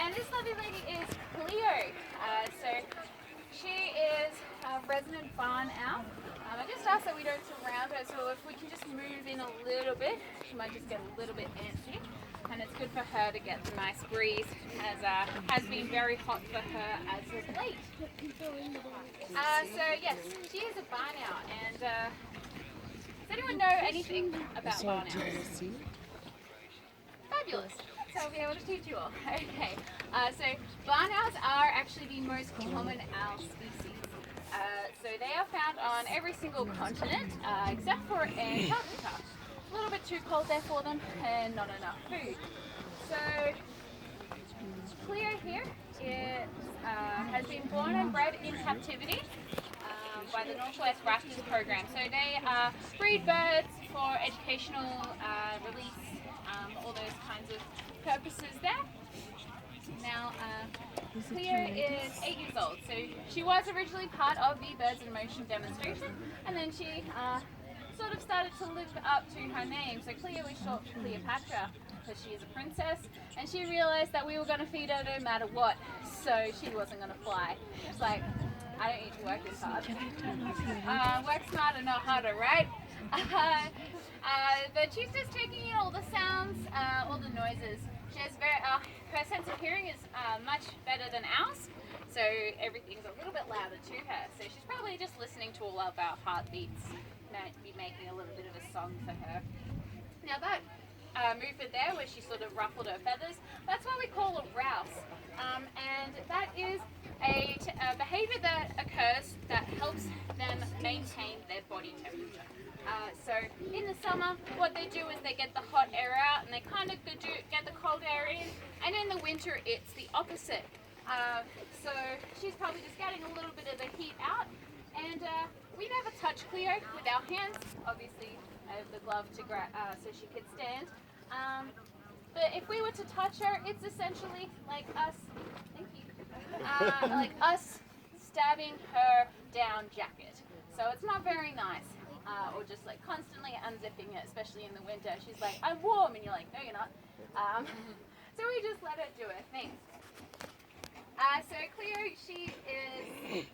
And this lovely lady is Cleo. So she is a resident barn owl. I just asked that we don't surround her, so if we can just move in a little bit, she might just get a little bit antsy. And it's good for her to get the nice breeze, as has been very hot for her as of late. So yes, she is a barn owl, and does anyone know anything about barn owls? Fabulous. So I'll be able to teach you all. Okay. So barn owls are actually the most common owl species. So they are found on every single continent except for Antarctica. A little bit too cold there for them and not enough food. So Cleo here has been born and bred in captivity by the Northwest Raptors program. So they breed birds for educational release, all those kinds of purposes there. Now, Cleo is 8 years old, so she was originally part of the Birds in Motion demonstration, and then she sort of started to live up to her name. So Cleo is short for Cleopatra, because she is a princess, and she realized that we were going to feed her no matter what, so she wasn't going to fly. It's like, I don't need to work this hard. Work smarter, not harder, right? But she's just taking in all the sounds, all the noises. She has her sense of hearing is much better than ours, so everything's a little bit louder to her. So she's probably just listening to all of our heartbeats, might be making a little bit of a song for her. Now that movement there, where she sort of ruffled her feathers, that's what we call a rouse, and that is a behavior that occurs that helps them maintain their body temperature. So in the summer, what they do is they get the hot air out and they kind of get the cold air in, and in the winter it's the opposite. So she's probably just getting a little bit of the heat out, and we never touch Cleo with our hands. Obviously, I have the glove to grab so she could stand. But if we were to touch her, it's essentially like us. Thank you. Like us stabbing her down jacket. So it's not very nice. Or just like constantly unzipping it, especially in the winter. She's like, I'm warm, and you're like, no, you're not. So we just let her do her thing. So Cleo, she is,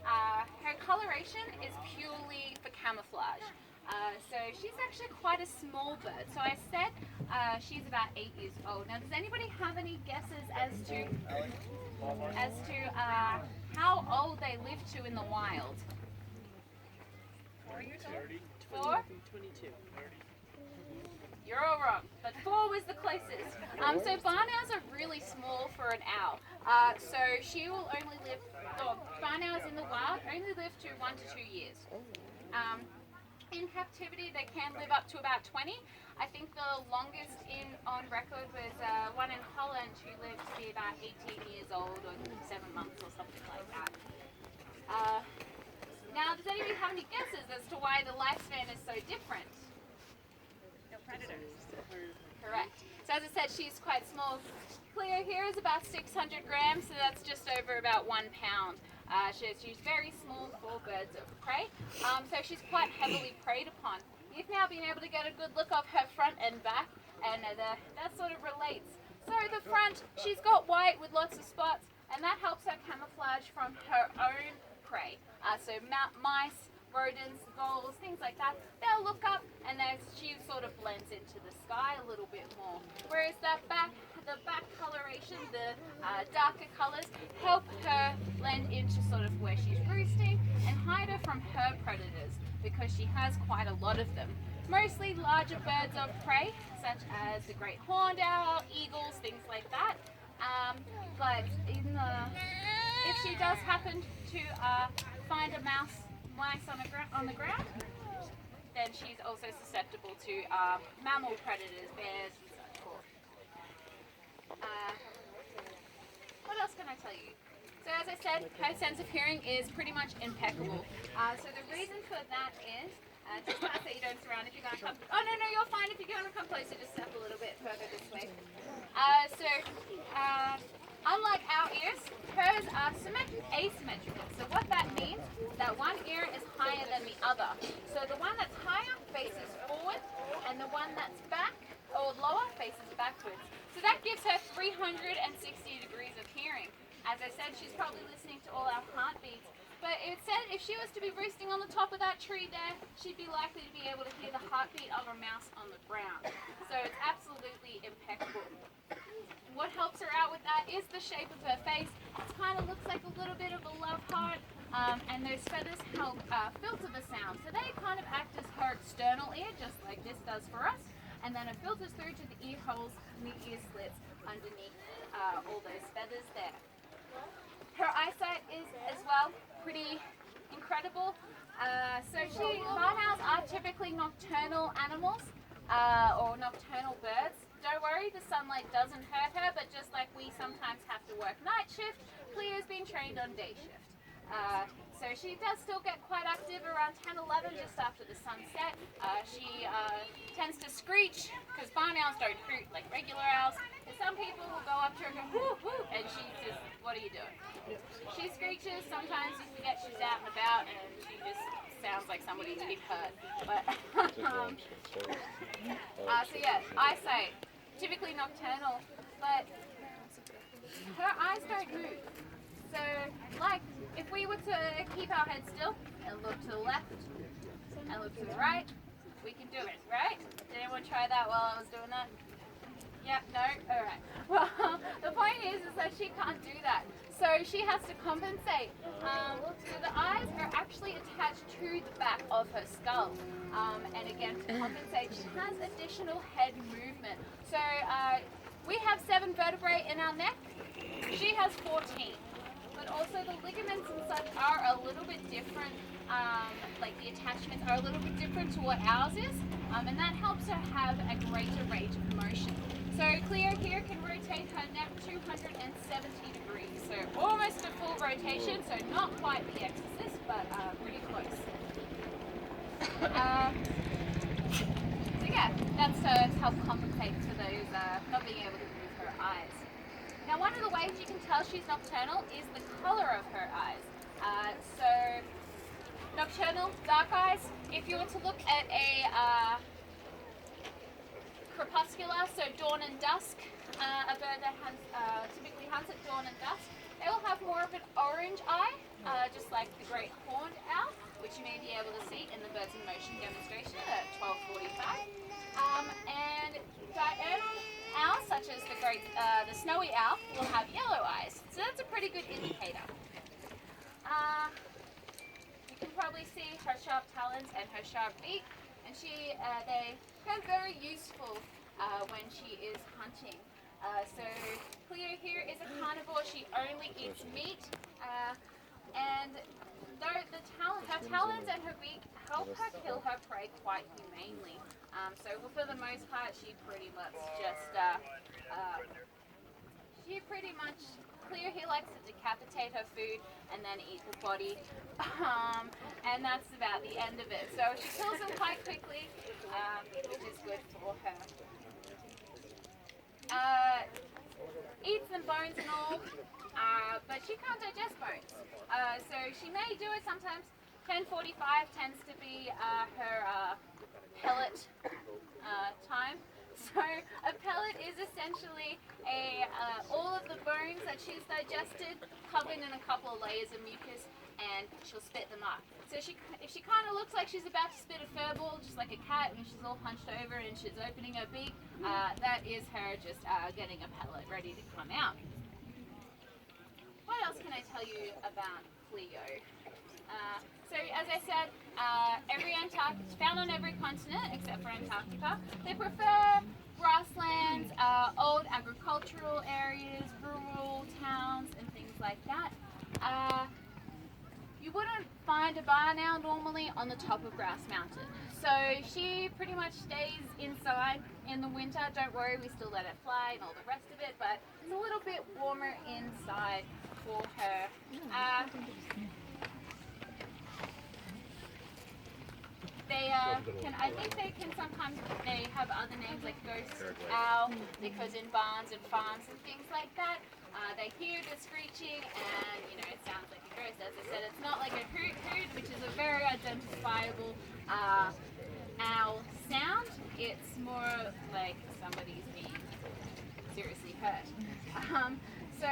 her coloration is purely for camouflage. So she's actually quite a small bird. So I said she's about 8 years old. Now, does anybody have any guesses as to how old they live to in the wild? 4 years old? 4? 22. You're all wrong, but 4 was the closest. So barn owls are really small for an owl. So she will only live, barn owls in the wild only live to 1 to 2 years. In captivity, they can live up to about 20. I think the longest on record was one in Holland who lived to be about 18 years old or 7 months or something like that. Now, does anybody have any guesses as to why the lifespan is so different? No predators. Correct. So as I said, she's quite small. Cleo here is about 600 grams, so that's just over about 1 pound. She's very small for birds of prey, so she's quite heavily preyed upon. You've now been able to get a good look of her front and back, and that sort of relates. So the front, she's got white with lots of spots, and that helps her camouflage from her own prey. So mice, rodents, gulls, things like that, they'll look up and she sort of blends into the sky a little bit more. Whereas the back coloration, the darker colors, help her blend into sort of where she's roosting and hide her from her predators, because she has quite a lot of them. Mostly larger birds of prey, such as the great horned owl, eagles, things like that. But if she does happen to find a mice on the ground, then she's also susceptible to mammal predators, bears and such forth. What else can I tell you? So as I said, her sense of hearing is pretty much impeccable. So the reason for that is, just so you don't surround, if you're going to come, oh no, you're fine, if you're going to come closer, just step a little bit further this way. Unlike our ears, hers are asymmetrical. So what that means, that one ear is higher than the other. So the one that's higher faces forward, and the one that's back or lower faces backwards. So that gives her 360 said, she's probably listening to all our heartbeats. But it said if she was to be roosting on the top of that tree there, she'd be likely to be able to hear the heartbeat of a mouse on the ground. So it's absolutely impeccable. What helps her out with that is the shape of her face. It kind of looks like a little bit of a love heart, and those feathers help filter the sound. So they kind of act as her external ear, just like this does for us, and then it filters through to the ear holes and the ear slits underneath all those feathers there. Her eyesight is as well pretty incredible. Barn owls are typically nocturnal animals or nocturnal birds. Don't worry, the sunlight doesn't hurt her, but just like we sometimes have to work night shift, Cleo's been trained on day shift. So she does still get quite active around 10, 11, just after the sunset. She tends to screech, because barn owls don't hoot like regular owls. And some people will go up to her and go, whoo, whoo, and she just, what are you doing? She screeches, sometimes you forget she's out and about, and she just sounds like somebody's been hurt. But, so yeah, eyesight, typically nocturnal, but her eyes don't move. So, like, if we were to keep our heads still and look to the left and look to the right, we can do it, right? Did anyone try that while I was doing that? Yep, no? Alright. Well, the point is that she can't do that. So she has to compensate. So the eyes are actually attached to the back of her skull. And again, to compensate, she has additional head movement. So we have 7 vertebrae in our neck. She has 14. But also the ligaments and such are a little bit different. Like the attachments are a little bit different to what ours is. And that helps her have a greater range of motion. So Cleo here can rotate her neck 270 degrees. So almost a full rotation, so not quite the Exorcist, but pretty close. So yeah, that's to help compensate for those not being able to move her eyes. Now one of the ways you can tell she's nocturnal is the color of her eyes. So nocturnal, dark eyes, if you were to look at a crepuscular, so dawn and dusk, a bird that typically hunts at dawn and dusk, they will have more of an orange eye, just like the great horned owl, which you may be able to see in the Birds in Motion demonstration at 12:45. And diurnal owls, such as the snowy owl, will have yellow eyes. So that's a pretty good indicator. You can probably see her sharp talons and her sharp beak, and they're very useful when she is hunting. So Cleo here is a carnivore. She only eats meat, and though her talons and her beak help her kill her prey quite humanely. So for the most part, she pretty much Cleo here likes to decapitate her food and then eat the body, and that's about the end of it. So she kills them quite quickly, which is good for her. Eats them bones and all, but she can't digest bones. So she may do it sometimes. 10:45 tends to be her pellet time. So a pellet is essentially all of the bones that she's digested covered in a couple of layers of mucus, and she'll spit them up. So if she kind of looks like she's about to spit a fur ball, just like a cat, and she's all hunched over and she's opening her beak, that is her just getting a pellet ready to come out. What else can I tell you about Cleo? So as I said, it's found on every continent except for Antarctica. They prefer grasslands, old agricultural areas, rural towns, and things like that. You wouldn't find a barn owl normally on the top of Grouse Mountain. So she pretty much stays inside in the winter. Don't worry, we still let it fly and all the rest of it, but it's a little bit warmer inside for her. They have other names like ghost owl, because in barns and farms and things like that, they hear the screeching and, it sounds like a ghost. As I said, it's not like a hoot hoot, which is a very identifiable owl sound. It's more like somebody's being seriously hurt. So